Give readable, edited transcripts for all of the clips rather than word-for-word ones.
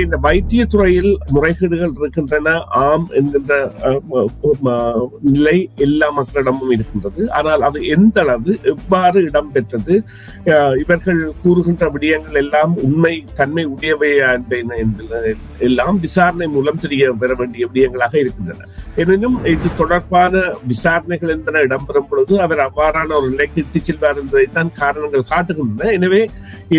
இந்த வைத்திய துறையில் முறைகேடுகள் இருக்கின்றன ஆம் என்கின்ற நிலை எல்லா மக்களிடமும் இருக்கின்றது. ஆனால் அது எந்த அளவு எவ்வாறு இடம்பெற்றது, இவர்கள் கூறுகின்ற விடயங்கள் எல்லாம் உண்மை தன்மை உடையவையா எல்லாம் விசாரணை மூலம் தெரிய பெற வேண்டிய விடயங்களாக இருக்கின்றன. எனினும் இது தொடர்பான விசாரணைகள் என்பன இடம்பெறும் பொழுது அவர் அவ்வாறான ஒரு நிலைக்கு இட்டுச் செல்வார் என்பதைத்தான் காரணங்கள் காட்டுகின்றன. எனவே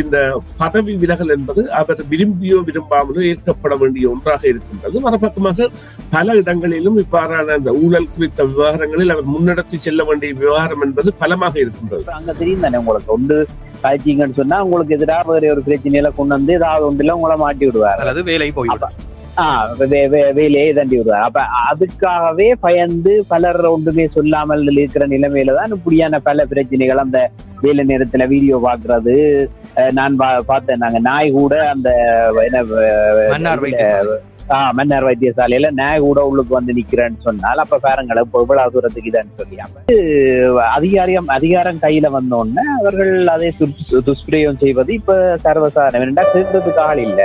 இந்த பதவி விலகல் என்பது அவர் விரும்பியோ விரும்பாமலோ ஏற்கப்பட வேண்டிய ஒன்றாக இருக்கின்றது. மறுபக்கமாக பல இடங்களிலும் இவ்வாறான அந்த ஊழல் குறித்த விவகாரங்களில் அவர் முன்னெடுத்து செல்ல வேண்டிய விவகாரம் என்பது பலமாக இருக்கின்றது. அங்க தெரியும் தானே உங்களுக்கு ஒன்று காய்ச்சிங்கன்னு சொன்னா உங்களுக்கு எதிராக வேற ஒரு பிரச்சனையில கொண்டு வந்து ஏதாவது ஒன்றுல உங்களை மாட்டி விடுவார், அல்லது வேலை போய்விடும், வேலையை தண்டி விடுவார். அப்ப அதுக்காகவே பயந்து பலர் ஒன்றுமே சொல்லாமல் இருக்கிற நிலைமையில தான் இப்படியான பல பிரச்சனைகள். அந்த வேலை நேரத்துல வீடியோ பாக்குறது நான் பார்த்தேன். நாங்க நாய் கூட அந்த மன்னார் வைத்தியசாலையில நாய் கூட உள்ளுக்கு வந்து நிக்கிறேன்னு சொன்னால் அப்ப பாருங்கள இவ்வளவு தூரத்துக்கு இதான்னு சொல்லி அதிகாரம் கையில வந்தோடனே அவர்கள் அதை துஷ்பிரயோகம் செய்வது இப்ப சர்வசாதாரணம். கேட்கறதுக்கு ஆள் இல்ல.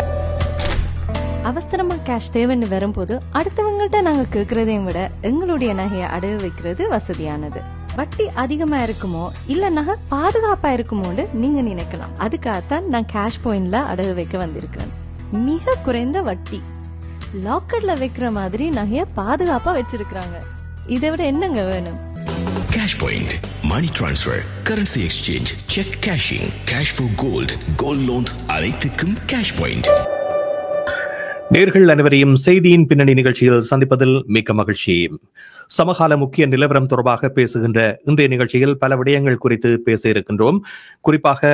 அவசரமா கேஷ் தேவைன்னு வரும்போது அடுத்தவங்கள்ட்ட நாங்க கேட்கறதையும் விட எங்களுடைய நகையை அடகு வைக்கிறது வசதியானது. வட்டி அதிகமா இருக்குமோ இல்ல நகை பாதுகாப்பா இருக்குமோன்னு நீங்க நினைக்கலாம். அதுக்காகத்தான் நான் கேஷ் பாயிண்ட்ல அடகு வைக்க வந்திருக்கேன். மிக குறைந்த வட்டி, லாக்கர்ல வைக்கிற மாதிரி நகைய பாதுகாப்பா வச்சிருக்காங்க. இதை விட என்னங்க வேணும்? Cash Point, money transfer, currency exchange, check cashing, cash for gold, gold loans அனைத்துக்கும் Cash Point. நேர்கள் அனைவரையும் செய்தியின் பின்னணி நிகழ்ச்சியில் சந்திப்பதில் மிக்க மகிழ்ச்சி. சமகால முக்கிய நிலவரம் தொடர்பாக பேசுகின்ற இன்றைய நிகழ்ச்சியில் பல விடயங்கள் குறித்து பேச இருக்கின்றோம். குறிப்பாக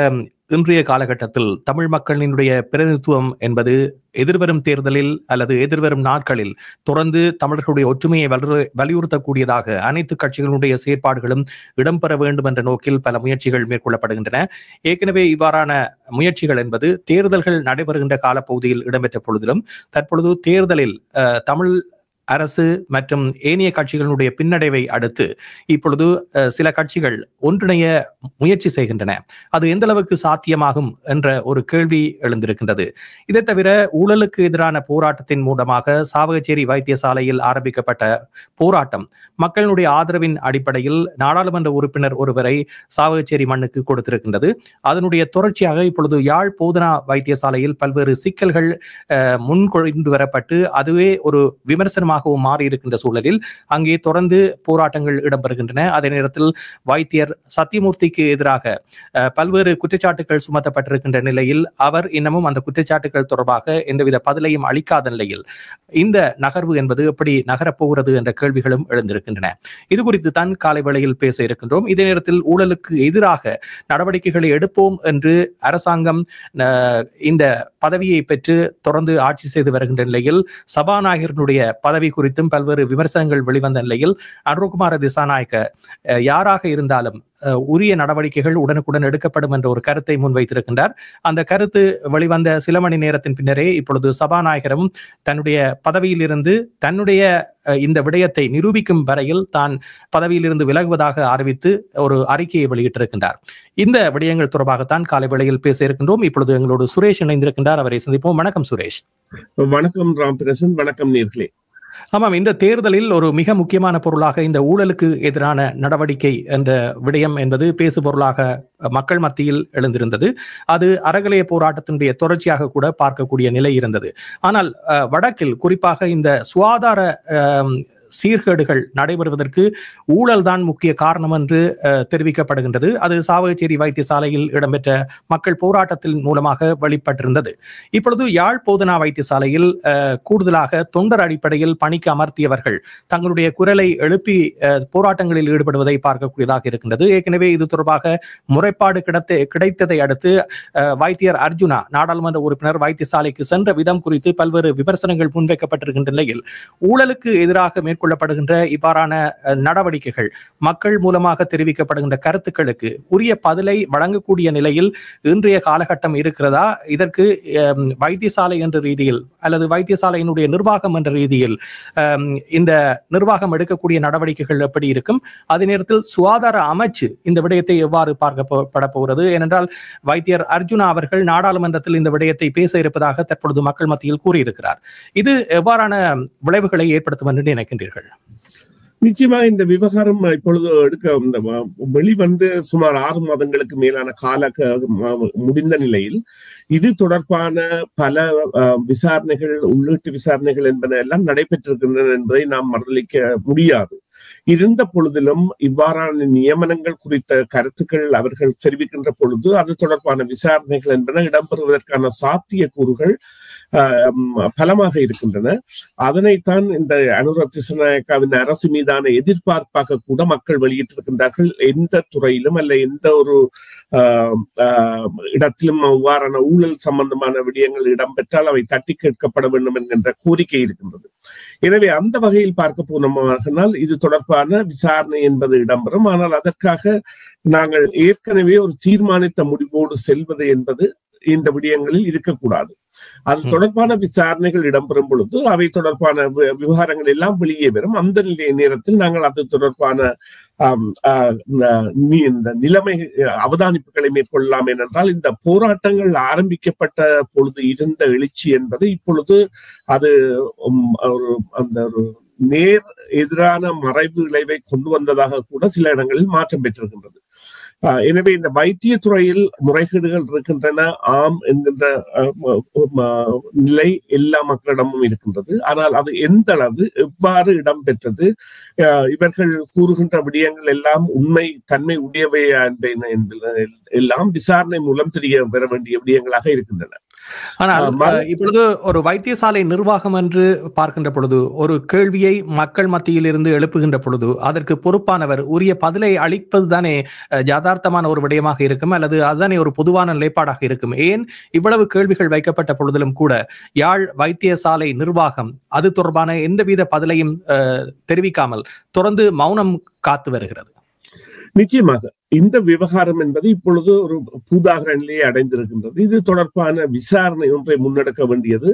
இன்றைய காலகட்டத்தில் தமிழ் மக்களினுடைய பிரதிநிதித்துவம் என்பது எதிர்வரும் தேர்தலில் அல்லது எதிர்வரும் நாட்களில் தொடர்ந்து தமிழர்களுடைய ஒற்றுமையை வலியுறுத்தக்கூடியதாக அனைத்து கட்சிகளுடைய செயற்பாடுகளும் இடம்பெற வேண்டும் என்ற நோக்கில் பல முயற்சிகள் மேற்கொள்ளப்படுகின்றன. ஏற்கனவே இவ்வாறான முயற்சிகள் என்பது தேர்தல்கள் நடைபெறுகின்ற காலப்பகுதியில் இடம்பெற்ற பொழுதிலும் தற்பொழுது தேர்தலில் தமிழ் அரசு மற்றும் ஏனைய கட்சிகளுடைய பின்னடைவை அடுத்து இப்பொழுது சில கட்சிகள் ஒன்றிணைய முயற்சி செய்கின்றன. அது எந்த அளவுக்கு சாத்தியமாகும் என்ற ஒரு கேள்வி எழுந்திருக்கின்றது. இதை தவிர ஊழலுக்கு எதிரான போராட்டத்தின் மூலமாக சாவகச்சேரி வைத்தியசாலையில் ஆரம்பிக்கப்பட்ட போராட்டம் மக்களுடைய ஆதரவின் அடிப்படையில் நாடாளுமன்ற உறுப்பினர் ஒருவரை சாவகச்சேரி மண்ணுக்கு கொடுத்திருக்கின்றது. அதனுடைய தொடர்ச்சியாக இப்பொழுது யாழ் போதனா வைத்தியசாலையில் பல்வேறு சிக்கல்கள் முன்கொண்டு வரப்பட்டு அதுவே ஒரு விமர்சனமாக மாறி இருக்கின்ற சூழலில் அங்கே தொடர்ந்து போராட்டங்கள் இடம்பெறுகின்றன. அதே நேரத்தில் வைத்தியர் சத்தியமூர்த்திக்கு எதிராக பல்வேறு குற்றச்சாட்டுகள் சுமத்தப்பட்டிருக்கின்ற நிலையில் அவர் இன்னமும் அந்த குற்றச்சாட்டுகள் தொடர்பாக எந்தவித பதிலையும் அளிக்காத நிலையில் இந்த நகர்வு என்பது எப்படி நகரப்போகிறது என்ற கேள்விகளும் எழுந்திருக்கின்றன. இது குறித்து தான் காலை வேளையில் பேச இருக்கின்றோம். இதே நேரத்தில் ஊழலுக்கு எதிராக நடவடிக்கைகளை எடுப்போம் என்று அரசாங்கம் இந்த பதவியை பெற்று தொடர்ந்து ஆட்சி செய்து வருகின்ற நிலையில் சபாநாயகருடைய பதவி குறித்தும் பல்வேறு விமர்சனங்கள் வெளிவந்த நிலையில் அனுரகுமார திசாநாயக்க யாராக இருந்தாலும் உரிய நடவடிக்கைகள் உடனுக்குடன் எடுக்கப்படும் என்ற ஒரு கருத்தை முன்வைத்திருக்கின்றார். அந்த கருத்து வெளிவந்த சில மணி நேரத்தின் பின்னரே இப்பொழுது சபாநாயகரும் தன்னுடைய பதவியிலிருந்து தன்னுடைய இந்த விடயத்தை நிரூபிக்கும் வரையில் தான் பதவியிலிருந்து விலகுவதாக அறிவித்து ஒரு அறிக்கையை வெளியிட்டிருக்கின்றார். இந்த விடயங்கள் தொடர்பாகத்தான் காலை வேளையில் பேச இருக்கின்றோம். இப்பொழுது எங்களோடு சுரேஷ் இணைந்திருக்கின்றார். அவரை சந்திப்போம். வணக்கம் சுரேஷ். வணக்கம் ராம்பிரசன். வணக்கம் நேர்களே. ஆமாம், இந்த தேர்தலில் ஒரு மிக முக்கியமான பொருளாக இந்த ஊழலுக்கு எதிரான நடவடிக்கை என்ற விடயம் என்பது பேசு பொருளாக மக்கள் மத்தியில் எழுந்திருந்தது. அது அறகலைய போராட்டத்தினுடைய தொடர்ச்சியாக கூட பார்க்கக்கூடிய நிலை இருந்தது. ஆனால் வடக்கில் குறிப்பாக இந்த சுகாதார சீர்கேடுகள் நடைபெறுவதற்கு ஊழல் தான் முக்கிய காரணம் என்று தெரிவிக்கப்படுகின்றது. அது சாவகச்சேரி வைத்தியசாலையில் இடம்பெற்ற மக்கள் போராட்டத்தின் மூலமாக வெளிப்பட்டிருந்தது. இப்பொழுது யாழ் போதனா வைத்தியசாலையில் கூடுதலாக தொண்டர் அடிப்படையில் பணிக்கு அமர்த்தியவர்கள் தங்களுடைய குரலை எழுப்பி போராட்டங்களில் ஈடுபடுவதை பார்க்கக்கூடியதாக இருக்கின்றது. ஏற்கனவே இது தொடர்பாக முறைப்பாடு கிடைத்ததை அடுத்து வைத்தியர் அர்ஜுனா நாடாளுமன்ற உறுப்பினர் வைத்தியசாலைக்கு சென்ற விதம் குறித்து பல்வேறு விமர்சனங்கள் முன்வைக்கப்பட்டிருக்கின்ற நிலையில் ஊழலுக்கு எதிராக மேற்கொள்ளப்படுகின்ற இவ்வாறான நடவடிக்கைகள் மக்கள் மூலமாக தெரிவிக்கப்படுகின்ற கருத்துக்களுக்கு உரிய பதிலை வழங்கக்கூடிய நிலையில் இன்றைய காலகட்டம் இருக்கிறதா? இதற்கு வைத்தியசாலை என்ற ரீதியில் அல்லது வைத்தியசாலையினுடைய நிர்வாகம் என்ற ரீதியில் இந்த நிர்வாகம் எடுக்கக்கூடிய நடவடிக்கைகள் எப்படி இருக்கும்? அதே நேரத்தில் சுகாதார அமைச்சு இந்த விடயத்தை எவ்வாறு பார்க்கப்பட போகிறது? ஏனென்றால் வைத்தியர் அர்ஜுனா அவர்கள் நாடாளுமன்றத்தில் இந்த விடயத்தை பேச இருப்பதாக தற்பொழுது மக்கள் மத்தியில் கூறியிருக்கிறார். இது எவ்வாறான விளைவுகளை ஏற்படுத்தும் என்று நினைக்கின்றீர்கள்? நிச்சயமாக இந்த விவகாரம் இப்பொழுது வெளிவந்து சுமார் 6 மாதங்களுக்கு மேலான கால முடிந்த நிலையில் இது தொடர்பான பல விசாரணைகள், உள்ளீட்டு விசாரணைகள் என்பன எல்லாம் நடைபெற்றிருக்கின்றன என்பதை நாம் மறுதலிக்க முடியாது. இருந்த பொழுதிலும் இவ்வாறான நியமனங்கள் குறித்த கருத்துக்கள் அவர்கள் தெரிவிக்கின்ற பொழுது அது தொடர்பான விசாரணைகள் என்பன இடம்பெறுவதற்கான சாத்தியக்கூறுகள் பலமாக இருக்கின்றன. அதனைத்தான் இந்த அனுர திசாநாயக்காவின் அரசு மீதான எதிர்பார்ப்பாக கூட மக்கள் வெளியிட்டிருக்கின்றார்கள். எந்த துறையிலும் அல்ல எந்த ஒரு இடத்திலும் அவ்வாறான ஊழல் சம்பந்தமான விடயங்கள் இடம்பெற்றால் அவை தட்டி கேட்கப்பட வேண்டும் என்கின்ற கோரிக்கை இருக்கின்றது. எனவே அந்த வகையில் பார்க்க போனோமானால் இது தொடர்பான விசாரணை என்பது இடம்பெறும். ஆனால் அதற்காக நாங்கள் ஏற்கனவே ஒரு தீர்மானித்த முடிவோடு செல்வது என்பது இந்த விடயங்களில் இருக்கக்கூடாது. அது தொடர்பான விசாரணைகள் இடம்பெறும் பொழுது அவை தொடர்பான விவகாரங்கள் எல்லாம் வெளியே வரும். அந்த நேரத்தில் நாங்கள் அது தொடர்பான இந்த நிலைமை அவதானிப்புகளை மேற்கொள்ளலாம். ஏனென்றால் இந்த போராட்டங்கள் ஆரம்பிக்கப்பட்ட பொழுது இருந்த எழுச்சி என்பது இப்பொழுது அது அந்த ஒரு நேர் எதிரான மறைவு விளைவை கொண்டு வந்ததாக கூட சில இடங்களில் மாற்றம் பெற்றிருக்கின்றது. எனவே இந்த வைத்திய துறையில் முறைகேடுகள் இருக்கின்றன ஆம் என்கின்ற நிலை எல்லா மக்களிடமும் இருக்கின்றது. ஆனால் அது எந்த அளவு எவ்வாறு இடம்பெற்றது, இவர்கள் கூறுகின்ற விடயங்கள் எல்லாம் உண்மை தன்மை உடையவையா எல்லாம் விசாரணை மூலம் தெரிய பெற வேண்டிய விடயங்களாக இருக்கின்றன. ஆனால் இப்பொழுது ஒரு வைத்தியசாலை நிர்வாகம் என்று பார்க்கின்ற பொழுது ஒரு கேள்வியை மக்கள் மத்தியில் இருந்து எழுப்புகின்ற பொழுது அதற்கு பொறுப்பானவர் உரிய பதிலை அளிப்பதுதானே யதார்த்தமான ஒரு விடயமாக இருக்கும், அல்லது அதுதானே ஒரு பொதுவான நிலைப்பாடாக இருக்கும். ஏன் இவ்வளவு கேள்விகள் வைக்கப்பட்ட பொழுதிலும் கூட யாழ் வைத்தியசாலை நிர்வாகம் அது தொடர்பான எந்தவித பதிலையும் தெரிவிக்காமல் தொடர்ந்து மௌனம் காத்து வருகிறது? நிச்சயமாக இந்த விவகாரம் என்பது இப்பொழுது ஒரு பூதாகர நிலையை அடைந்திருக்கின்றது. இது தொடர்பான விசாரணை ஒன்றை முன்னெடுக்க வேண்டியது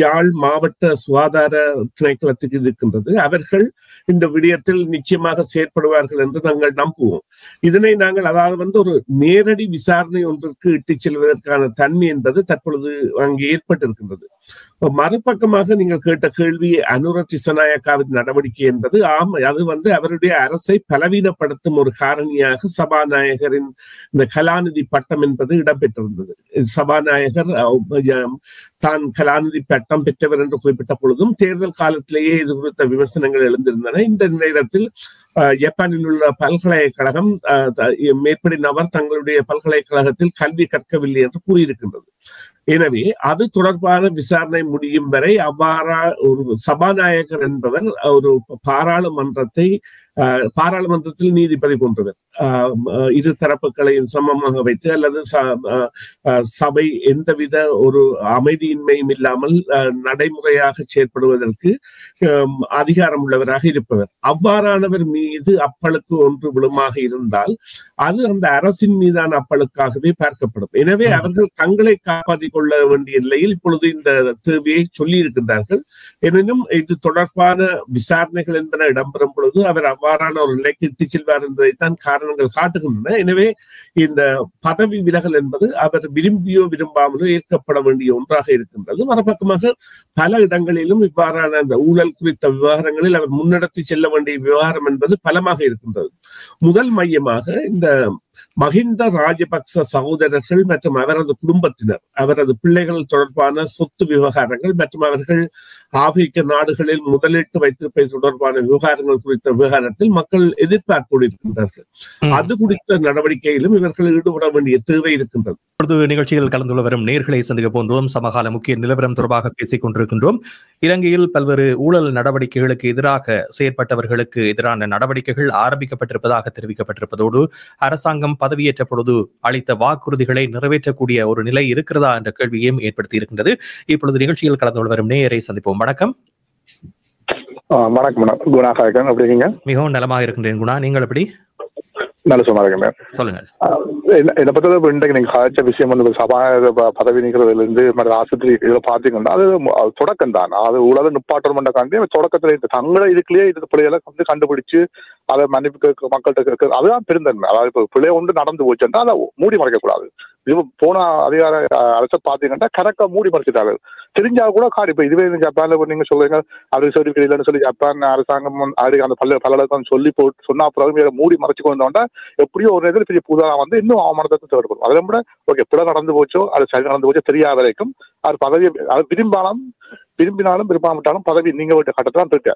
யாழ் மாவட்ட சுகாதார திணைக்களத்துக்கு இருக்கின்றது. அவர்கள் இந்த விடயத்தில் நிச்சயமாக செயற்படுவார்கள் என்று நாங்கள் நம்புவோம். இதனை நாங்கள் அதாவது ஒரு நேரடி விசாரணை ஒன்றுக்கு இட்டுச் செல்வதற்கான தன்மை என்பது தற்பொழுது அங்கே ஏற்பட்டிருக்கின்றது. மறுபக்கமாக நீங்கள் கேட்ட கேள்வி அனுர திசாநாயக்காவின் நடவடிக்கை என்பது ஆம், அது அவருடைய அரசை பலவீனப்படுத்தும் ஒரு காரணியாக சபாநாயகரின் இந்த கலாநிதி பட்டம் என்பது இடம்பெற்றிருந்தது. சபாநாயகர் தான் கலாநிதி பட்டம் பெற்றவர் என்று குறிப்பிட்ட பொழுதும் தேர்தல் காலத்திலேயே இது குறித்த விமர்சனங்கள் எழுந்திருந்தன. இந்த நேரத்தில் ஜப்பானில் உள்ள பல்கலைக்கழகம் மேற்படி நபர் தங்களுடைய பல்கலைக்கழகத்தில் கல்வி கற்கவில்லை என்று கூறியிருக்கின்றது. எனவே அது தொடர்பான விசாரணை முடியும் வரை அவ்வாறா ஒரு சபாநாயகர் என்பவர் ஒரு பாராளுமன்றத்தில் நீதிபதி போன்றவர் இரு தரப்புகளையும் சமமாக வைத்து அல்லது சபை எந்தவித ஒரு அமைதியின்மையும் இல்லாமல் நடைமுறையாக செயற்படுவதற்கு அதிகாரம் உள்ளவராக இருப்பவர். அவ்வாறானவர் மீது அப்பழுக்கு ஒன்று விழுமாக இருந்தால் அது அந்த அரசின் மீதான அப்பழுக்காகவே பார்க்கப்படும். எனவே அவர்கள் தங்களை காப்பாற்றிக் கொள்ள வேண்டிய நிலையில் இப்பொழுது இந்த தேவையை சொல்லி இருக்கின்றார்கள். எனினும் இது தொடர்பான விசாரணைகள் என்பன இடம்பெறும் பொழுது அவர் அவ்வாறான ஒரு நிலைக்கு இட்டுச் செல்வார் என்பதைத்தான் காரணங்கள் காட்டுகின்றன. எனவே இந்த பதவி விலகல் என்பது அவர் விரும்பியோ விரும்பாமலோ ஏற்கப்பட வேண்டிய ஒன்றாக இருக்கின்றது. மறுபக்கமாக பல இடங்களிலும் இவ்வாறான அந்த ஊழல் குறித்த விவகாரங்களில் அவர் முன்னெடுத்து செல்ல வேண்டிய விவகாரம் என்பது பலமாக இருக்கின்றது. முதல் மையமாக இந்த மஹிந்த ராஜபக்ச சகோதரர்கள் மற்றும் அவரது குடும்பத்தினர், அவரது பிள்ளைகள் தொடர்பான சொத்து விவகாரங்கள் மற்றும் அவர்கள் ஆப்பிரிக்க நாடுகளில் முதலீட்டு வைத்திருப்பது தொடர்பான விவகாரங்கள் குறித்த விவகாரத்தில் மக்கள் எதிர்பார்ப்போடு இருக்கின்றார்கள். அது குறித்த நடவடிக்கையிலும் இவர்கள் ஈடுபட வேண்டிய தேவை இருக்கின்றது. நிகழ்ச்சியில் கலந்து வரும் நேர்களை சந்திக்க போன்றோம். சமகால முக்கிய நிலவரம் தொடர்பாக பேசிக் கொண்டிருக்கின்றோம். இலங்கையில் பல்வேறு ஊழல் நடவடிக்கைகளுக்கு எதிராக செயற்பட்டவர்களுக்கு எதிரான நடவடிக்கைகள் ஆரம்பிக்கப்பட்டிருப்பதாக தெரிவிக்கப்பட்டிருப்பதோடு அரசாங்கம் பதவியேற்ற பொழுது அளித்த வாக்குறுதிகளை நிறைவேற்றக்கூடிய ஒரு நிலை இருக்கிறதா என்ற கேள்வியையும் ஏற்படுத்தி இருக்கின்றது. இப்பொழுது நிகழ்ச்சியில் கலந்து வரும் நேயரை சந்திப்போம். வணக்கம். வணக்கம் குணாகாரன், எப்படி இருக்கீங்க? மிகவும் நலமாக இருக்கின்றேன் குணா, நீங்கள் எப்படி? நல்ல சும்மா இருக்கேன். சொல்லுங்க. என்னை பத்தி இன்றைக்கு நீங்க காய்ச்ச விஷயம் வந்து சபாநாயகர் பதவி நீக்கிறதுல இருந்து மற்ற ஆஸ்பத்திரி இதுல பாத்தீங்கன்னா அது தொடக்கம் தான். அது உலக நிப்பாட்டணும் காண்டி தொடக்கத்துல தங்களை இதுக்குள்ளேயே இது பிள்ளைகளை வந்து கண்டுபிடிச்சு அதை மன்னிப்பு மக்கள்கிட்ட கேட்க அதுதான் பெருந்தன்மை. அதாவது இப்ப பிள்ளை ஒன்று நடந்து போச்சுன்னா அதை மூடி மறைக்க கூடாது. இது போன அதிகார அரசை பாத்தீங்கன்னா கரெக்டா மூடி மறைச்சிட்டாரு. தெரிஞ்சா கூட காடு இப்ப இதுவே ஜப்பான்ல நீங்க சொல்றீங்க அது சர்டிபிகேட் இல்லைன்னு சொல்லி ஜப்பான் அரசாங்கம் அந்த பல்கலைக்கழகம் சொல்லி போட்டு சொன்னா அப்புறம் மூடி மறைச்சு கொண்டு வந்தா எப்படியோ ஒரு நேரத்தில் பெரிய புதாக வந்து இன்னும் அவமானத்தை தேவைப்படும். அதை விட ஓகே பிள்ளை நடந்து போச்சோ அது சரி நடந்து போச்சோ தெரியாத வரைக்கும் அது பதவி அது விரும்பினாலும் விரும்பாமட்டாலும் பதவி நீங்க விட்ட கட்டத்தான் இருக்கு.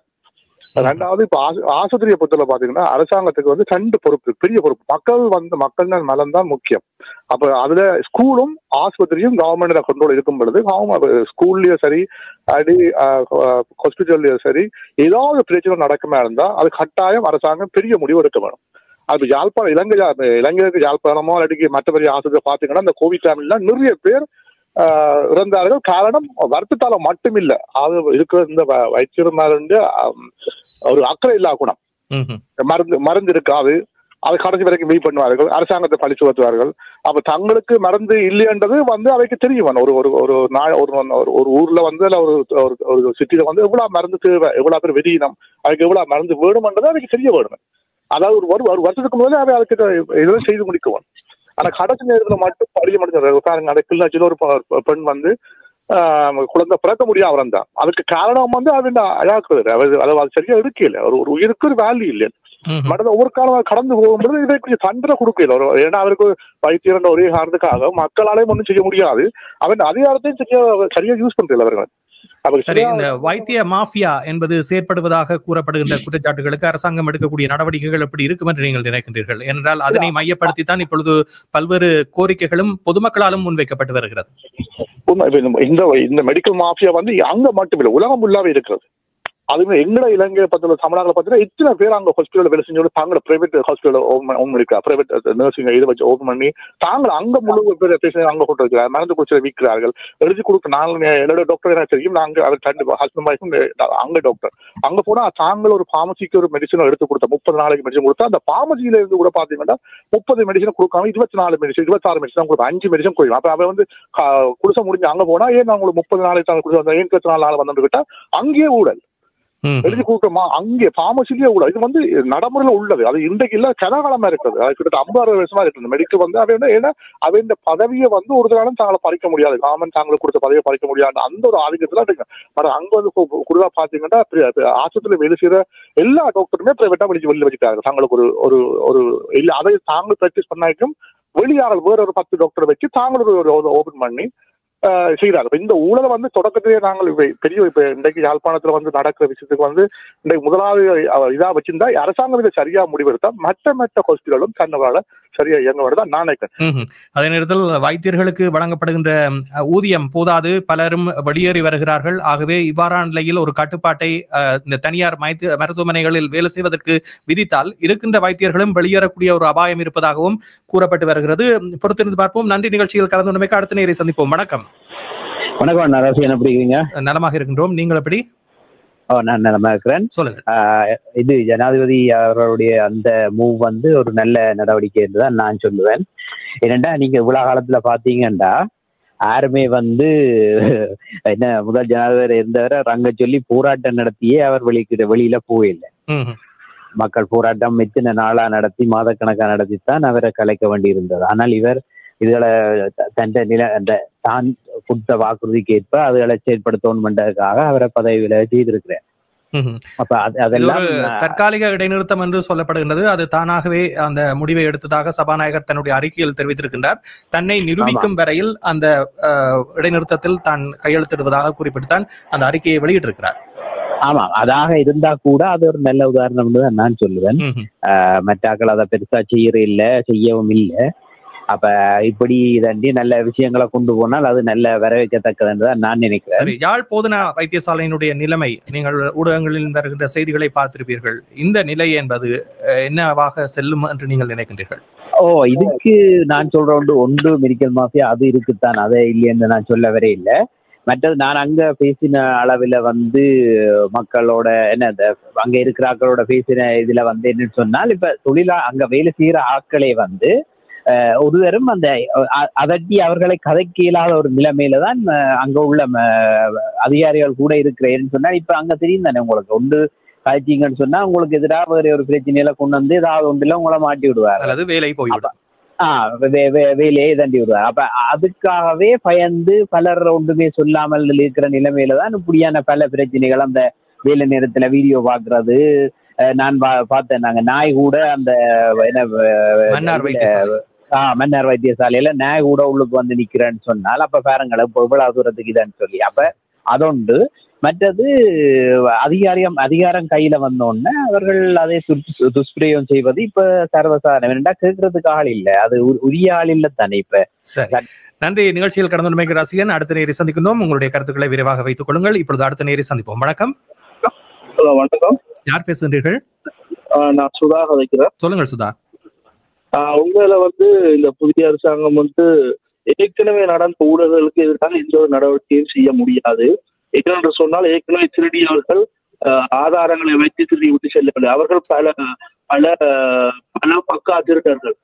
ரெண்டாவது இப்ப ஆஸ்பத்திரியை பொறுத்தவரை பாத்தீங்கன்னா அரசாங்கத்துக்கு வந்து 2 பொறுப்பு, பெரிய பொறுப்பு. மக்கள் நலன் தான் முக்கியம். அப்ப அதுல ஸ்கூலும் ஆஸ்பத்திரியும் கவர்மெண்ட்ல கண்ட்ரோல் இருக்கும் பொழுது ஸ்கூல்லயும் சரி அடி ஹாஸ்பிட்டல்லயும் சரி ஏதாவது பிரச்சனை நடக்குமா இருந்தா அது கட்டாயம் அரசாங்கம் பெரிய முடிவு எடுக்க வேணும். அது யாழ்ப்பாணம் இலங்கைக்கு யாழ்ப்பாணமோ அடிக்க மற்ற பெரிய ஆஸ்பத்திரி பாத்தீங்கன்னா இந்த கோவிட் டைம்ல நிறைய பேர் இறந்தார்கள். காரணம் வருத்தத்தால மட்டும் இல்ல, அது இருக்கிற இந்த வைத்தியர் மேல ஒரு அக்கறை இல்லா குணம். மருந்து இருக்காது, அதை கடைசி வரைக்கும் வெயிட் பண்ணுவார்கள், அரசாங்கத்தை பழி சுமத்துவார்கள். அப்ப தங்களுக்கு மருந்து இல்லைன்றது வந்து அவைக்கு தெரியும். ஒரு ஊர்ல வந்து ஒரு சிட்டியில வந்து எவ்வளவு மருந்து தேவை, எவ்வளவு பேர் வெடியினம், அதுக்கு எவ்வளவு மருந்து வேணும்ன்றது அவைக்கு தெரிய வேணும். அதாவது ஒரு வருஷத்துக்கு முதல்ல அவை அதுக்கு இதெல்லாம் செய்து முடிக்குவோம். ஆனா கடைசி நேரத்தில் மட்டும் படிக்க மாட்டேங்க. கிளிநொச்சியில் ஒரு பெண் வந்து குழந்தை பிறக்க முடியாது அவன் தான். அதுக்கு காரணம் வந்து அது அழாக்குறது, அது சரியா எடுக்கல. ஒரு உயிருக்கு ஒரு வேல்யூ இல்லை. மற்ற ஒவ்வொரு காலம் கடந்து போகும்போது இதை கொஞ்சம் தண்டனை கொடுக்கல. ஏன்னா அவருக்கு வைத்தியர் ஒரே காரணத்துக்காக மக்களாலையும் ஒன்றும் செய்ய முடியாது. அவன் அதிகாரத்தையும் சரியா யூஸ் பண்றதில்லை அவர்கள். சரி, இந்த வைத்திய மாஃபியா என்பது செயற்படுவதாக கூறப்படுகின்ற குற்றச்சாட்டுகளுக்கு அரசாங்கம் எடுக்கக்கூடிய நடவடிக்கைகள் எப்படி இருக்கும் என்று நீங்கள் நினைக்கின்றீர்கள்? ஏனென்றால் அதனை மையப்படுத்தித்தான் இப்பொழுது பல்வேறு கோரிக்கைகளும் பொதுமக்களாலும் முன்வைக்கப்பட்டு வருகிறது. இந்த மெடிக்கல் மாஃபியா வந்து அங்க மட்டுமில்லை, உலகம் ஃபுல்லாவே இருக்கிறது. அதுவே எங்கட இலங்கை தமிழ்நாட்டில் பார்த்தீங்கன்னா இத்தனை பேர் அங்கே ஹாஸ்பிட்டல் வேலை செஞ்சோட தாங்கள பிரைவேட் ஹாஸ்பிட்டல் ஓபன் இருக்கா, பிரைவேட் நர்சிங் இதை வச்சு ஓபன் பண்ணி தாங்கள் அங்க முழு பேர் பேஷண்ட் அங்கே கொண்டு வைக்கிறார், மருந்து குடிச்சு விற்கிறார்கள். எழுதி கொடுக்க நாங்கள் என்னோட டாக்டர் என்ன தெரியும், நாங்கள் அவர் ஹஸ்பண்ட் ஒய்ஃபும் அங்கே டாக்டர் அங்கே போனால் தாங்கள் ஒரு ஃபார்மசிக்கு ஒரு மெடிசன் எடுத்து கொடுத்தா 30 நாளைக்கு மெடிசன் கொடுத்தா அந்த ஃபார்மசியில இருந்து கூட பார்த்தீங்கன்னா 30 மெடிசன் கொடுக்காம 24 மெடிசன் 26 மெடிசன் கொடுப்போம், 5 மெடிசன் கொடுக்கும். அப்போ அவன் வந்து குடிசை முடிஞ்சு அங்கே போனா ஏன் நான் உங்களுக்கு 30 நாளைக்கு தான் குடிச்சு வந்தேன், 24 நாள் வந்து கிட்டா அங்கேயே ஊழல் எழுதி கொடுக்கமா, அங்கே ஃபார்மசிலேயே கூட இது வந்து நடைமுறையில உள்ளது. அது இன்றைக்கு இல்ல கனகாலமா இருக்குது. அது கிட்ட 50-60 வருஷமா இருக்குது. மெடிக்கல் வந்து அவன் ஏன்னா அவன் இந்த பதவியை வந்து ஒரு நாளும் தாங்களை பறிக்க முடியாது, கவர்மெண்ட் தாங்களுக்கு கொடுத்த பதவியை பறிக்க முடியாது அந்த ஒரு ஆதிக்கத்துல இருக்கு. பட் அங்க வந்து குறிப்பா பாத்தீங்கன்னா ஆஸ்பத்திரியில வேலை செய்யற எல்லா டாக்டருமே பிரைவேட்டா வெளியில வச்சுட்டாங்க. தங்களுக்கு ஒரு ஒரு இல்ல அதை தாங்கள் பிராக்டிஸ் பண்ணாக்கும் வெளியாளர் வேற ஒரு 10 டாக்டர் வச்சு தாங்களும் ஒரு ஓபன் பண்ணி செய்யறாங்க. இந்த ஊழலை வந்து தொடக்கத்திலேயே நாங்கள் பெரிய இப்ப இன்றைக்கு யாழ்ப்பாணத்துல வந்து நடக்கிற விஷயத்துக்கு வந்து இன்றைக்கு முதலாவது இதா வச்சிருந்தா அரசாங்கம் இதை சரியா முடிவெடுத்தா மற்ற ஹாஸ்பிட்டலும் தன்னவாட சரியா இயங்க வருதான் நான் நினைக்கிறேன். அதே நேரத்தில் வைத்தியர்களுக்கு வழங்கப்படுகின்ற ஊதியம் போதாது, பலரும் வெளியேறி வருகிறார்கள். ஆகவே இவ்வாறான நிலையில் ஒரு கட்டுப்பாட்டை இந்த தனியார் மருத்துவமனைகளில் வேலை செய்வதற்கு விதித்தால் இருக்கின்ற வைத்தியர்களும் வெளியேறக்கூடிய ஒரு அபாயம் இருப்பதாகவும் கூறப்பட்டு வருகிறது. பொறுத்திருந்து பார்ப்போம். நன்றி. நிகழ்ச்சியில் கலந்து கொண்டமைக்கு அடுத்த நேரை சந்திப்போம். வணக்கம். வணக்கம் நரசியன், எப்படி இருக்கீங்க? நலமாக இருக்கின்றோம், நீங்கள் எப்படி? நான் நலமா இருக்கிறேன். சொல்லுங்க. இது ஜனாதிபதி அவர்களுடைய அந்த மூவ் வந்து ஒரு நல்ல நடவடிக்கை என்றுதான் நான் சொல்லுவேன். ஏனென்றா நீங்க இவ்வளவு காலத்துல பாத்தீங்கன்னா யாருமே வந்து என்ன முதல் ஜனாதிபதி இருந்தவரை ரங்க சொல்லி போராட்டம் நடத்தியே அவர் வெளியில போயில்லை. மக்கள் போராட்டம் எத்தனை நாளா நடத்தி மாதக்கணக்கா நடத்தித்தான் அவரை கலைக்க வேண்டி இருந்தது. ஆனால் இவர் இதுகளை தான் கொடுத்த வாக்குறுதிக்கு ஏற்ப அதுகளை செயற்படுத்தணும்ன்றதுக்காக அவரை பதவி விலக செய்திருக்கிறார். அப்ப அதெல்லாம் தற்காலிக இடைநிறுத்தம் என்று சொல்லப்படுகின்றது. அது தானாகவே அந்த முடிவை எடுத்ததாக சபாநாயகர் தன்னுடைய அறிக்கையில் தெரிவித்திருக்கின்றார். தன்னை நிரூபிக்கும் வரையில் அந்த இடைநிறுத்தத்தில் தான் கையெழுத்திடுவதாக குறிப்பிட்டுத்தான் அந்த அறிக்கையை வெளியிட்டிருக்கிறார். ஆமா, அதாக இருந்தா கூட அது ஒரு நல்ல உதாரணம் தான் நான் சொல்லுவேன். மற்றாக்கள் அதை பெருசா செய்யவும் இல்லை. அப்ப இப்படி தாண்டி நல்ல விஷயங்களை கொண்டு போனால் அது நல்ல வரவேற்கத்தக்கதுன்னு நான் நினைக்கிறேன். யாழ் போதனா வைத்தியசாலையினுடைய நிலைமை நீங்கள் ஊடகங்களில் வருகின்ற செய்திகளை பார்த்திருப்பீர்கள். இந்த நிலை என்பது என்னவாக செல்லும் என்று நீங்கள் நினைக்கின்றீர்கள்? இதுக்கு நான் சொல்ற ஒன்று மெடிக்கல் மாஃபியா அது இருக்குத்தான், அதை இல்லைன்னு நான் சொல்ல வரே இல்லை. மற்றது நான் அங்க பேசின அளவுல வந்து மக்களோட என்ன அங்க இருக்கிறாக்களோட பேசின இதுல வந்து என்னன்னு சொன்னால், இப்ப அங்க வேலை செய்யற ஆட்களே வந்து ஒருவரும் அந்த அதட்டி அவர்களை கதைக்க இயலாத ஒரு நிலைமையில தான் அங்க உள்ள அதிகாரிகள் கூட இருக்கிறேன்னு சொன்னா, இப்ப அங்க தெரியும் தானே உங்களுக்கு, ஒன்று காய்ச்சிங்கன்னு சொன்னா உங்களுக்கு எதிராக வேற ஒரு பிரச்சனையில கொண்டு வந்து ஏதாவது ஒன்றுல உங்களை மாட்டி விடுவார், அல்லது வேலை போய்விடும், வேலையை தண்டி விடுவார். அப்ப அதுக்காகவே பயந்து பலர் ஒன்றுமே சொல்லாமல் இருக்கிற நிலைமையில தான் இப்படியான பல பிரச்சனைகள். அந்த வேலை நேரத்துல வீடியோ பாக்குறது, நான் பார்த்தேன், நாங்க நாய் கூட அந்த மன்னார் வைத்தியசாலையில நாய் கூட உள்ளுக்கு வந்து நிக்கிறேன்னு சொன்னால் அப்ப பாருங்களேன் இப்ப இவ்வளவு தூரத்துக்கு இதான்னு சொல்லி. அப்ப அதொண்டு. மற்றது அதிகாரம் கையில வந்தோடனே அவர்கள் அதை துஷ்பிரயோகம் செய்வது இப்ப சர்வசாதாரணம். என்னடா கேட்கறதுக்கு ஆள் இல்ல, அது உரிய ஆள் இல்ல தானே இப்ப. நன்றி. நிகழ்ச்சியில் கடந்து ரசிகன், அடுத்த நேரை சந்திக்கணும். உங்களுடைய கருத்துக்களை விரைவாக வைத்துக் கொள்ளுங்கள். இப்பொழுது அடுத்த நேரை சந்திப்போம். வணக்கம். வணக்கம். யார் பேசுகின்றீர்கள்? நான் சுதா கதைக்கிறேன். சொல்லுங்கள் சுதா. உண்மையில வந்து இந்த புதிய அரசாங்கம் வந்து ஏற்கனவே நடந்த ஊழல்களுக்கு எதிராக எந்த ஒரு நடவடிக்கையும் செய்ய முடியாது. என்னென்று சொன்னால், ஏற்கனவே திருடியவர்கள் ஆதாரங்களை வைத்து திருடி விட்டு செல்லவில்லை. அவர்கள் பல பல பல பக்கா திருடர்கள்.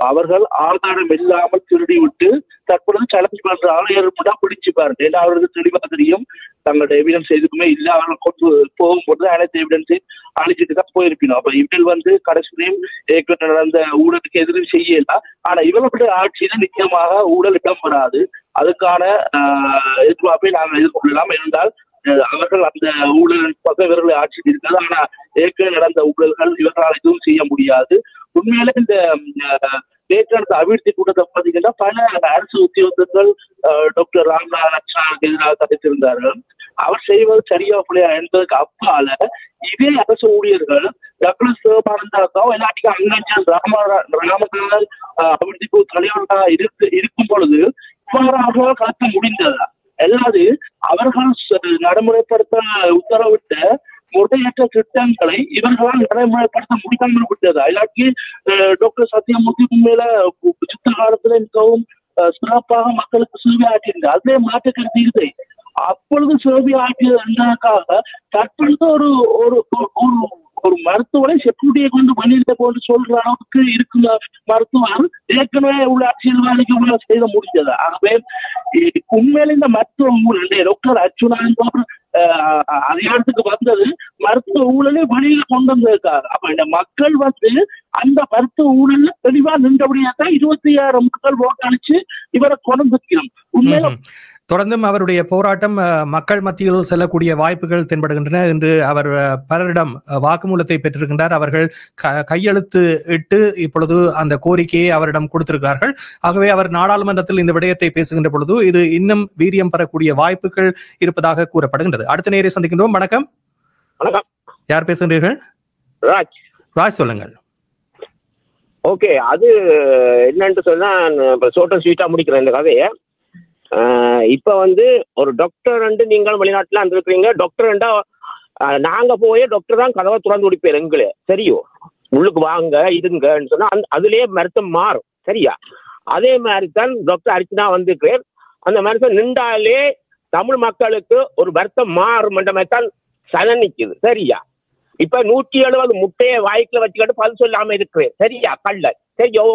அவர்கள் ஆதாரம் இல்லாமல் திருடி விட்டு தற்பொழுது சேலஞ்ச் பண்றாங்க, ஏற்பட்டா பிடிச்சு பாருங்க. ஏன்னா அவர்களுக்கு தெளிவாக தெரியும் தங்களோட எவிடன்ஸ் எதுக்குமே இல்லை. அவர்கள் கொண்டு போகும்போது அனைத்து எவிடன்ஸையும் அழிச்சிட்டு தான் போயிருக்கணும். அப்ப இவர்கள் வந்து கடைசியிலையும் ஏற்கனவே நடந்த ஊழலுக்கு எதிரும் செய்யலாம். ஆனா இவர்களுடைய ஆட்சியில நிச்சயமாக ஊழல் இடம்பெறாது. அதுக்கான எதிர்பார்ப்பை நாங்கள் எதிர்கொள்ளலாம். என்றால் அவர்கள் அந்த ஊழல் பக்கம் இவர்களை ஆட்சியில் இருக்கிறது. ஆனா ஏற்கனவே நடந்த ஊழல்கள் இவர்களால் எதுவும் செய்ய முடியாது. உண்மையில இந்த நேற்று அபிவிருத்தி கூட்டத்தை பார்த்தீங்கன்னா பல அரசு உத்தியோகத்தர்கள் டாக்டர் ராமநாதனுக்கு எதிராக கதைத்திருந்தார்கள். அவர் செய்வது சரியா பிள்ளையா என்பதற்கு அப்பால இதே அரசு ஊழியர்கள் டக்ளஸ் சிவபானந்தாக்கோ எல்லாத்துக்கும் அங்கஞ்சன் ராமநாதன் அபிவிருத்தி குழு தலைவர்களாக இருக்கும் பொழுது இவ்வாறு கலக்க முடிந்ததா? அல்லாது அவர்கள் நடைமுறைப்படுத்த உத்தரவிட்ட முறையற்ற திட்டங்களை இவர்களால் நடைமுறைப்படுத்த முடியாமல் விட்டதா? இல்லாட்டி டாக்டர் சத்யமூர்த்தி மேல யுத்த காலத்துல மிகவும் சிறப்பாக மக்களுக்கு சேவை ஆற்றியிருந்தார். அதே மாற்று கருத்து இல்லை. அப்பொழுது சேவை ஆற்றியதற்காக தற்பொழுது ஒரு ஒரு ஒரு மருத்துவரை செக்யூரிட்டியை கொண்டு வெளியில கொண்டு சொல்ற அளவுக்கு இருக்கிற மருத்துவர் ஏற்கனவே உள்ள அரசியல்வாதிக்கு செய்த முடிஞ்சது. ஆகவே உண்மையில இந்த மருத்துவ ஊழல் டாக்டர் அர்ச்சுனா அதிகாரத்துக்கு வந்தது மருத்துவ ஊழலை வெளியில கொண்டு வந்திருக்காரு. அப்ப இந்த மக்கள் வந்து அந்த மருத்துவ ஊழல்ல தெளிவா நின்றபடியாத்தான் 26,000 மக்கள் வாக்களிச்சு இவரை கொண்டு வந்திருக்கிறோம். உண்மையில தொடர்ந்தும் அவருடைய போராட்டம் மக்கள் மத்தியில் செல்லக்கூடிய வாய்ப்புகள் தென்படுகின்றன என்று அவர் பலரிடம் வாக்குமூலத்தை பெற்றிருக்கின்றார். அவர்கள் கையெழுத்து இட்டு இப்பொழுது அந்த கோரிக்கையை அவரிடம் கொடுத்திருக்கிறார்கள். ஆகவே அவர் நாடாளுமன்றத்தில் இந்த விடயத்தை பேசுகின்ற பொழுது இது இன்னும் வீரியம் பெறக்கூடிய வாய்ப்புகள் இருப்பதாக கூறப்படுகின்றது. அடுத்த நேரை சந்திக்கின்றோம். வணக்கம். வணக்கம். யார் பேசுகின்றீர்கள்? ராஜ் சொல்லுங்கள். ஓகே, அது என்னன்னு சொன்னா சோட்டம் ஸ்வீட்டா முடிக்கிறேன் இந்த கதையை. இப்ப வந்து ஒரு டாக்டர் நீங்கள் வெளிநாட்டுல இருக்கிறீங்க. டாக்டர் நாங்க போய் டாக்டர் தான் கதவை திறந்து கொடுப்பேன் எங்களே, சரியோ உள்ளுக்கு வாங்க இருங்கன்னு சொன்னா அதுலயே மருத்துவம் மாறும். சரியா? அதே மாதிரி தான் டாக்டர் அர்ச்சனா வந்திருக்கிறேன். அந்த மருத்துவம் நின்றாலே தமிழ் மக்களுக்கு ஒரு வருத்தம் மாறும் என்ற மாதிரி தான் சலன் நிக்குது. சரியா? இப்ப 170 முட்டையை வாய்க்குல வச்சுக்கிட்டு பல் சொல்லாம இருக்கிறேன். சரியா? கல்ல சரியோ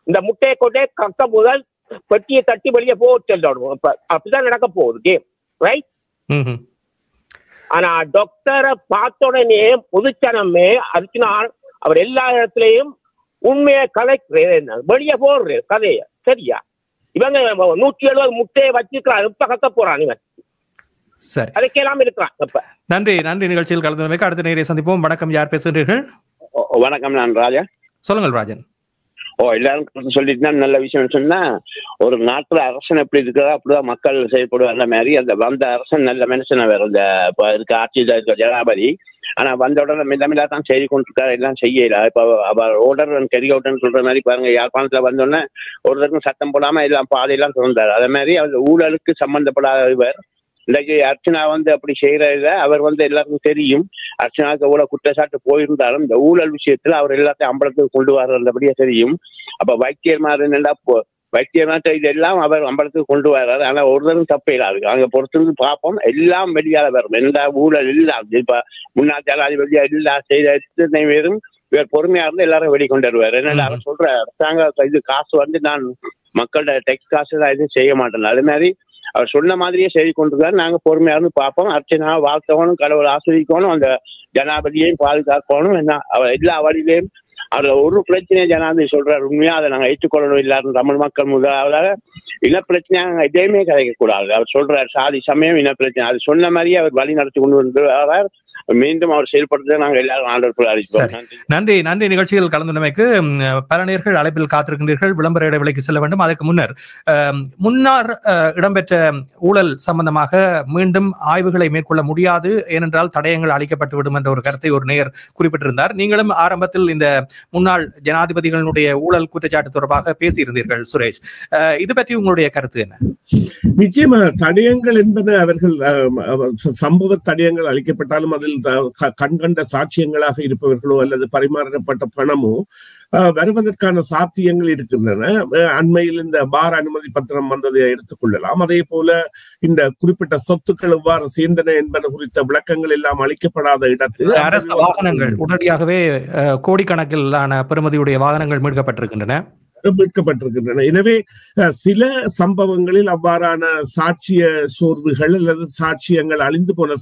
இந்த முட்டையை கொண்டே கக்க முதல் பெட்டியை தட்டி வெளியே போட்டு அப்படிதான் நடக்க போகுது கேம். ரைட்? ஆனா டாக்டரை பார்த்த உடனே பொதுச்சனமே அர்ச்சனா அவர் எல்லா இடத்துலயும் உண்மையை கலைக்கிறேன், வெளியே போடுறேன் கதைய. சரியா? இவங்க 170 முட்டையை வச்சிருக்கிறான். இப்ப கத்த போறான் இவன். சரி, அதுக்கெல்லாம் இருக்கிறான். இப்ப நன்றி. நிகழ்ச்சியில் கலந்து அடுத்த நேரை சந்திப்போம். வணக்கம். யார் பேசுகிறீர்கள்? வணக்கம், நான் ராஜா. சொல்லுங்கள் ராஜன். எல்லாரும் சொல்லிட்டு நல்ல விஷயம் சொன்னா, ஒரு நாட்டுல அரசன் எப்படி இருக்கிறதோ அப்படிதான் மக்கள் செயல்படுவாங்க மாதிரி வந்த அரசன் நல்ல மனுஷனை வேற இந்த இப்ப இருக்க ஆட்சியில் இருக்க ஜனாபதி. ஆனா வந்த உடனே மிதமில்லா தான் செய்து கொண்டிருக்காரு, எல்லாம் செய்யல. இப்ப அவர் ஓடர் கெரி அவுட்னு சொல்ற மாதிரி பாருங்க, யாழ்ப்பாணத்துல வந்தோடனே ஒருத்தருக்கும் சட்டம் போடாம எல்லாம் பாதையெல்லாம் திறந்தாரு. அதே மாதிரி அவர் ஊழலுக்கு சம்பந்தப்படாத இவர். இன்றைக்கு அர்ச்சனா அப்படி செய்யறத அவர் எல்லாருக்கும் தெரியும். அர்ச்சனாவுக்கு எவ்வளவு குற்றச்சாட்டு போயிருந்தாலும் இந்த ஊழல் விஷயத்துல அவர் எல்லாத்தையும் அம்பலத்துக்கு கொண்டு வர்றபடியே தெரியும். அப்ப வைத்தியர் மாதிரி வைத்தியநாட்ட இதெல்லாம் அவர் அம்பலத்துக்கு கொண்டு வர்றாரு. ஆனா ஒருத்தரும் தப்பே இல்லாது. அங்க பொறுத்திருந்து பார்ப்போம். எல்லாம் வெளியால வரும். எந்த ஊழல் இல்லாது. இப்ப முன்னாள் ஜனாதிபதி எல்லா செய்த பேரும் இவர் பொறுமையா இருந்து எல்லாரும் வெளிக்கொண்டு வருவார். என்னடா அவர் சொல்ற அரசாங்க இது காசு வந்து நான் மக்களோட டெக்ஸ் காசு தான் எதுவும் செய்ய மாட்டேன். அது மாதிரி அவர் சொன்ன மாதிரியே செய்து கொண்டிருக்காரு. நாங்க பொறுமையா இருந்து பார்ப்போம். அர்ச்சனா வாழ்த்தவனும் கடவுள் ஆஸ்வதிக்கணும், அந்த ஜனாதிபதியையும் பாதுகாக்கணும். என்ன அவர் எல்லா வழியிலையும் அதுல ஒரு பிரச்சனையை ஜனாதிபதி சொல்றாரு. உண்மையா அதை நாங்க ஏற்றுக்கொள்ளணும். இல்லாத தமிழ் மக்கள் முதலாவதாக இனப்பிரச்சனையா நாங்க எதையுமே கதைக்க கூடாது. அவர் சொல்றாரு சாதி சமயம் இனப்பிரச்சனை அது சொன்ன மாதிரியே அவர் வழி நடத்தி கொண்டு வந்து மீண்டும் அவர் செயல்படுத்த நாங்கள் எல்லாரும் ஆண்டவர்கள் அறிவிப்போம். நன்றி. நன்றி. நிகழ்ச்சியில் கலந்துள்ளமைக்கு பல நேர்கள் அழைப்பில் காத்திருக்கின்றீர்கள். விளம்பர இடைவெளிக்கு செல்ல வேண்டும். அதற்கு முன்னர் இடம்பெற்ற ஊழல் சம்பந்தமாக மீண்டும் ஆய்வுகளை மேற்கொள்ள முடியாது, ஏனென்றால் தடயங்கள் அளிக்கப்பட்டுவிடும் என்ற ஒரு கருத்தை ஒரு நேயர் குறிப்பிட்டிருந்தார். நீங்களும் ஆரம்பத்தில் இந்த முன்னாள் ஜனாதிபதிகளுடைய ஊழல் குற்றச்சாட்டு தொடர்பாக பேசியிருந்தீர்கள் சுரேஷ். இது பற்றி உங்களுடைய கருத்து என்ன? நிச்சயமா தடயங்கள் என்பன அவர்கள் சம்பவ தடயங்கள் அளிக்கப்பட்டாலும் அதில் கண்கண்ட சாட்சியங்களாக இருப்பவர்களோ அல்லது பரிமாறப்பட்ட பணமோ வருவதற்கான சாத்தியங்கள் இருக்கின்றன. அண்மையில் இந்த பார் அனுமதி பத்திரம் வந்ததை எடுத்துக்கொள்ளலாம். அதே போல இந்த குறிப்பிட்ட சொத்துக்கள் எவ்வாறு சேர்ந்தன என்பது குறித்த விளக்கங்கள் எல்லாம் அளிக்கப்படாத இடத்தில் அரசு வாகனங்கள் உடனடியாகவே கோடிக்கணக்கிலான பெறுமதியுடைய வாகனங்கள் மீட்கப்பட்டிருக்கின்றன. எனவே சில சம்பவங்களில் அவ்வாறான சாட்சிய சோர்வுகள் அல்லது சாட்சியங்கள் அழிந்து போன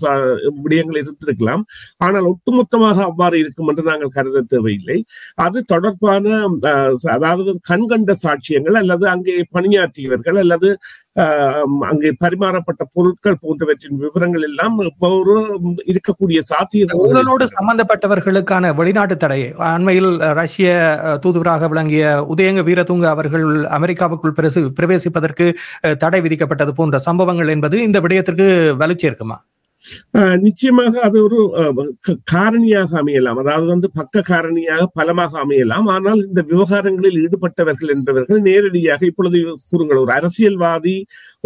விடயங்கள் இருந்திருக்கலாம். ஆனால் ஒட்டுமொத்தமாக அவ்வாறு இருக்கும் என்று நாங்கள் கருத தேவையில்லை. அது தொடர்பான அதாவது கண்கண்ட சாட்சியங்கள் அல்லது அங்கே பணியாற்றியவர்கள் அல்லது அங்கே பரிமாறப்பட்ட பொருட்கள் போன்றவற்றின் விவரங்கள் எல்லாம் இருக்கக்கூடிய சாத்தியங்களோடு சம்பந்தப்பட்டவர்களுக்கான வெளிநாட்டு தடை அண்மையில் ரஷ்ய தூதுவராக விளங்கிய உதயங்க வீரதுங்க அவர்கள் அமெரிக்காவுக்குள் பிரவேசிப்பதற்கு தடை விதிக்கப்பட்டது போன்ற சம்பவங்கள் என்பது இந்த விடயத்திற்கு வலு சேர்க்குமா? நிச்சயமாக அது ஒரு காரணியாக அமையலாம். அதாவது பக்க காரணியாக பலமாக அமையலாம். ஆனால் இந்த விவகாரங்களில் ஈடுபட்டவர்கள் என்பவர்கள் நேரடியாக இப்பொழுது கூறுங்கள், ஒரு அரசியல்வாதி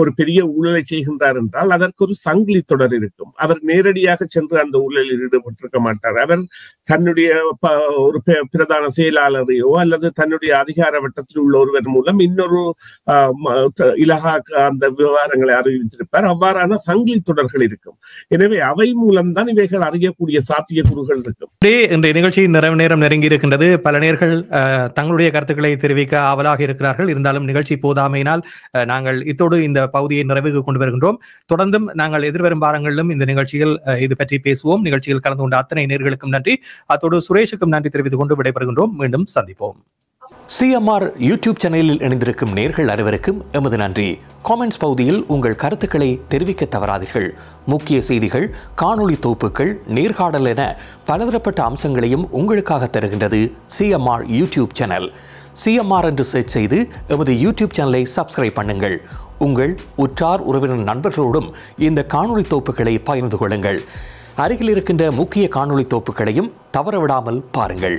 ஒரு பெரிய ஊழலை செய்கின்றார் என்றால் அதற்கு ஒரு சங்கிலி தொடர் இருக்கும். அவர் நேரடியாக சென்று அந்த ஊழலில் ஈடுபட்டிருக்க மாட்டார். அவர் தன்னுடைய ஒரு பிரதான செயலாளரையோ அல்லது தன்னுடைய அதிகார வட்டத்தில் உள்ள ஒருவர் மூலம் இன்னொரு இலகாக அந்த விவகாரங்களை அறிவித்திருப்பார். அவ்வாறான சங்கிலி தொடர்கள் இருக்கும். எனவே அவை மூலம்தான் இவைகள் அறியக்கூடிய சாத்தியக்கூறுகள் இருக்கும். இன்றைய நிகழ்ச்சியின் நிறைவு நேரம் நெருங்கி இருக்கின்றது. பல நேர்கள் தங்களுடைய கருத்துக்களை தெரிவிக்க ஆவலாக இருக்கிறார்கள். இருந்தாலும் நிகழ்ச்சி போதாமையினால் நாங்கள் இத்தோடு இந்த பகுதியை நிறைவுக்கு கொண்டு வருகின்றோம். தொடர்ந்தும் நாங்கள் எதிர்வரும் வாரங்களிலும் இந்த நிகழ்ச்சியில் இது பற்றி பேசுவோம். நிகழ்ச்சியில் கலந்து கொண்ட அத்தனை நேர்களுக்கும் நன்றி. அத்தோடு சுரேஷுக்கும் நன்றி தெரிவித்துக் கொண்டு விடைபெறுகின்றோம். மீண்டும் சந்திப்போம். CMR யூடியூப் சேனலில் இணைந்திருக்கும் நேர்கள் அனைவருக்கும் எமது நன்றி. காமெண்ட்ஸ் பகுதியில் உங்கள் கருத்துக்களை தெரிவிக்க தவறாதீர்கள். முக்கிய செய்திகள், காணொளி தொகுப்புகள், நேர்காணல் என பலதரப்பட்ட அம்சங்களையும் உங்களுக்காக தருகின்றது CMR யூடியூப் சேனல். CMR என்று சர்ச் செய்து எமது யூடியூப் சேனலை சப்ஸ்கிரைப் பண்ணுங்கள். உங்கள் உற்றார் உறவினர் நண்பர்களோடும் இந்த காணொளி தொகுப்புகளை பகிர்ந்து கொள்ளுங்கள். அருகில் இருக்கின்ற முக்கிய காணொளி தொகுப்புகளையும் தவறவிடாமல் பாருங்கள்.